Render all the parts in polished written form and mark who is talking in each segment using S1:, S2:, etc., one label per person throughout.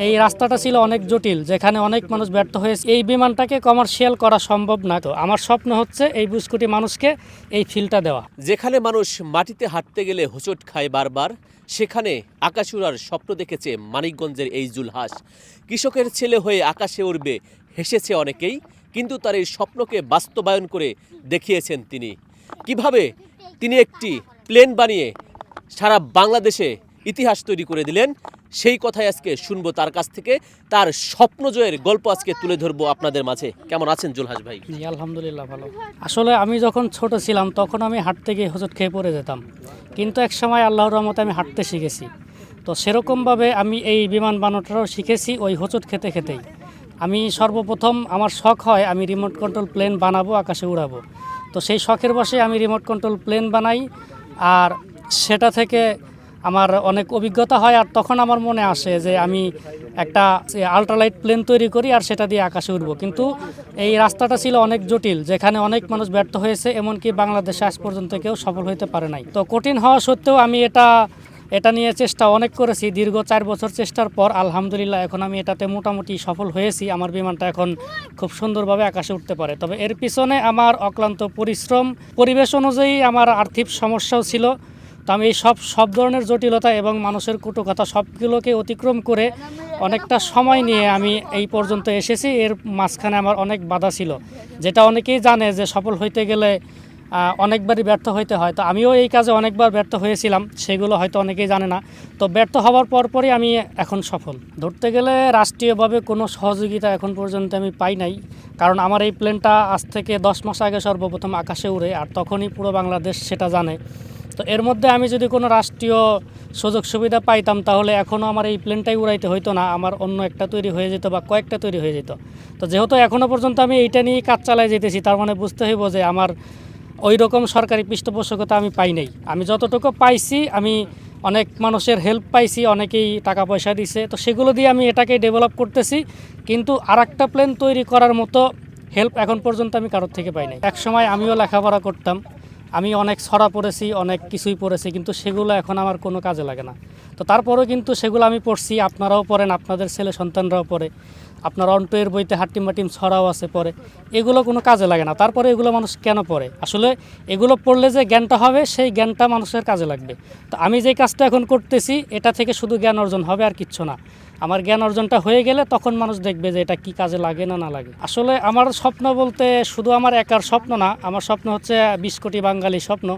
S1: এই রাস্তাটা ছিল অনেক জটিল, যেখানে অনেক মানুষ ব্যর্থ হয়েছে। এই বিমানটাকে কমার্শিয়াল করা সম্ভব না। তো আমার স্বপ্ন হচ্ছে এই ২০ কোটি মানুষকে এই ফিলটা দেওয়া।
S2: যেখানে মানুষ মাটিতে হাঁটতে গেলে হোঁচট খায় বারবার, সেখানে আকাশ উড়ার স্বপ্ন দেখেছে মানিকগঞ্জের এই জুলহাস। কৃষকের ছেলে হয়ে আকাশে উড়বে হেসেছে অনেকেই, কিন্তু তার এই স্বপ্নকে বাস্তবায়ন করে দেখিয়েছেন তিনি। কিভাবে তিনি একটি প্লেন বানিয়ে সারা বাংলাদেশে ইতিহাস তৈরি করে দিলেন, সেই কথাই আজকে শুনবো তার কাছ থেকে। তার স্বপ্ন জয়ের গল্প আজকে তুলে ধরবো আপনাদের মাঝে। কেমন আছেন জুলহাস ভাই?
S1: জি, আলহামদুলিল্লাহ ভালো। আসলে আমি যখন ছোট ছিলাম তখন আমি হাঁটতে গিয়ে হোঁচট খেয়ে পড়ে যেতাম, কিন্তু এক সময় আল্লাহর রহমতে আমি হাঁটতে শিখেছি। তো সেরকমভাবে আমি এই বিমান বানানোটাও শিখেছি ওই হোঁচট খেতে খেতেই। আমি সর্বপ্রথম আমার শখ হয় আমি রিমোট কন্ট্রোল প্লেন বানাবো, আকাশে উড়াবো। তো সেই শখের বশে আমি রিমোট কন্ট্রোল প্লেন বানাই, আর সেটা থেকে আমার অনেক অভিজ্ঞতা হয়। আর তখন আমার মনে আসে যে আমি একটা আল্ট্রালাইট প্লেন তৈরি করি আর সেটা দিয়ে আকাশে উড়বো। কিন্তু এই রাস্তাটা ছিল অনেক জটিল, যেখানে অনেক মানুষ ব্যর্থ হয়েছে, এমনকি বাংলাদেশে আজ পর্যন্ত কেউ সফল হতে পারে নাই। তো কঠিন হওয়া সত্ত্বেও আমি এটা নিয়ে চেষ্টা অনেক করেছি। দীর্ঘ ৪ বছর চেষ্টার পর আলহামদুলিল্লাহ এখন আমি এটাতে মোটামুটি সফল হয়েছি। আমার বিমানটা এখন খুব সুন্দরভাবে আকাশে উঠতে পারে। তবে এর পিছনে আমার অক্লান্ত পরিশ্রম, পরিবেশ অনুযায়ী আমার আর্থিক সমস্যাও ছিল। তো আমি এই সব ধরনের জটিলতা এবং মানুষের কটুকথা সবগুলোকে অতিক্রম করে অনেকটা সময় নিয়ে আমি এই পর্যন্ত এসেছি। এর মাঝখানে আমার অনেক বাধা ছিল, যেটা অনেকেই জানে যে সফল হইতে গেলে অনেকবারই ব্যর্থ হইতে হয়। তো আমিও এই কাজে অনেকবার ব্যর্থ হয়েছিলাম, সেগুলো হয়তো অনেকেই জানে না। তো ব্যর্থ হওয়ার পরপরই আমি এখন সফল। ধরতে গেলে রাষ্ট্রীয়ভাবে কোনো সহযোগিতা এখন পর্যন্ত আমি পাই নাই, কারণ আমার এই প্লেনটা আজ থেকে 10 মাস আগে সর্বপ্রথম আকাশে উড়ে, আর তখনই পুরো বাংলাদেশ সেটা জানে। তো এর মধ্যে আমি যদি কোনো রাষ্ট্রীয় সুযোগ সুবিধা পাইতাম তাহলে এখনও আমার এই প্লেনটাই উড়াইতে হইতো না, আমার অন্য একটা তৈরি হয়ে যেত বা কয়েকটা তৈরি হয়ে যেত। তো যেহেতু এখনও পর্যন্ত আমি এইটা নিয়েই কাজ চালাই যেতেছি, তার মানে বুঝতে হইব যে আমার ওই রকম সরকারি পৃষ্ঠপোষকতা আমি পাই নাই। আমি যতটুকু পাইছি, আমি অনেক মানুষের হেল্প পাইছি, অনেকেই টাকা পয়সা দিছে, তো সেগুলো দিয়ে আমি এটাকে ডেভেলপ করতেছি। কিন্তু আরেকটা প্লেন তৈরি করার মতো হেল্প এখন পর্যন্ত আমি কারোর থেকে পাই নাই। এক সময় আমিও লেখাপড়া করতাম, আমি অনেক ছড়া পড়েছি, অনেক কিছুই পড়েছি, কিন্তু সেগুলো এখন আমার কোনো কাজে লাগে না। তো তারপরেও কিন্তু সেগুলো আমি পড়ছি, আপনারাও পড়েন, আপনাদের ছেলে সন্তানরাও পড়ে, আপনার অন্টের বইতে হাট্টিমাটিম ছড়াও আছে পড়ে। এগুলো কোনো কাজে লাগে না, তারপরে এগুলো মানুষ কেন পড়ে? আসলে এগুলো পড়লে যে জ্ঞানটা হবে, সেই জ্ঞানটা মানুষের কাজে লাগবে। তো আমি যে কাজটা এখন করতেছি, এটা থেকে শুধু জ্ঞান অর্জন হবে আর কিচ্ছু না। আমার জ্ঞান অর্জনটা হয়ে গেলে তখন মানুষ দেখবে যে এটা কি কাজে লাগে না না লাগে। আসলে আমার স্বপ্ন বলতে শুধু আমার একার স্বপ্ন না, আমার স্বপ্ন হচ্ছে ২০ কোটি বাঙালি স্বপ্ন।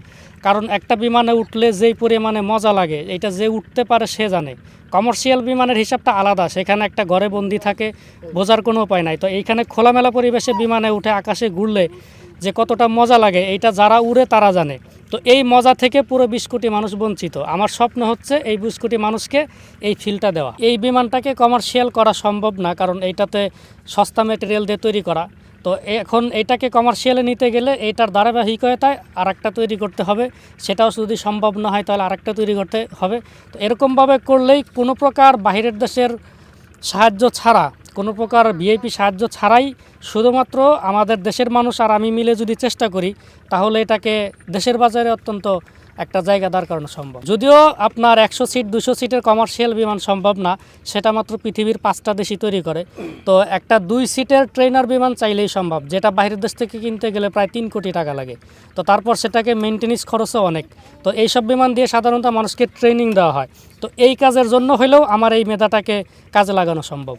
S1: কারণ একটা বিমানে উঠলে যেই পরিমাণে মজা লাগে, এটা যে উঠতে পারে সে জানে। কমার্শিয়াল বিমানের হিসাবটা আলাদা, সেখানে একটা ঘরে বন্দি থাকে, বোঝার কোনো উপায় নাই। তো এইখানে খোলামেলা পরিবেশে বিমানে উঠে আকাশে ঘুরলে যে কতটা মজা লাগে, এইটা যারা উড়ে তারা জানে। তো এই মজা থেকে পুরো ২০ কোটি মানুষ বঞ্চিত। আমার স্বপ্ন হচ্ছে এই ২০ কোটি মানুষকে এই ফিলটা দেওয়া। এই বিমানটাকে কমার্শিয়াল করা সম্ভব না, কারণ এইটাতে সস্তা ম্যাটেরিয়াল দিয়ে তৈরি করা। তো এখন এইটাকে কমার্শিয়ালে নিতে গেলে এইটার ধারাবাহিকতায় আরেকটা তৈরি করতে হবে, সেটাও যদি সম্ভব না হয় তাহলে আরেকটা তৈরি করতে হবে। তো এরকমভাবে করলেই কোনো প্রকার বাহিরের দেশের সাহায্য ছাড়া, কোনো প্রকার ভিআইপি সাহায্য ছাড়াই শুধুমাত্র আমাদের দেশের মানুষ আর আমি মিলে যদি চেষ্টা করি, তাহলে এটাকে দেশের বাজারে অত্যন্ত একটা জায়গা দাঁড় করানো সম্ভব। যদিও আপনার ১০০ সিট ২০০ সিটের কমার্শিয়াল বিমান সম্ভব না, সেটা মাত্র পৃথিবীর ৫টা দেশই তৈরি করে। তো একটা ২ সিটের ট্রেনার বিমান চাইলেই সম্ভব, যেটা বাইরের দেশ থেকে কিনতে গেলে প্রায় ৩ কোটি টাকা লাগে। তো তারপর সেটাকে মেনটেন্যান্স খরচও অনেক। তো এইসব বিমান দিয়ে সাধারণত মানুষকে ট্রেনিং দেওয়া হয়। তো এই কাজের জন্য হলেও আমার এই মেধাটাকে কাজে লাগানো সম্ভব।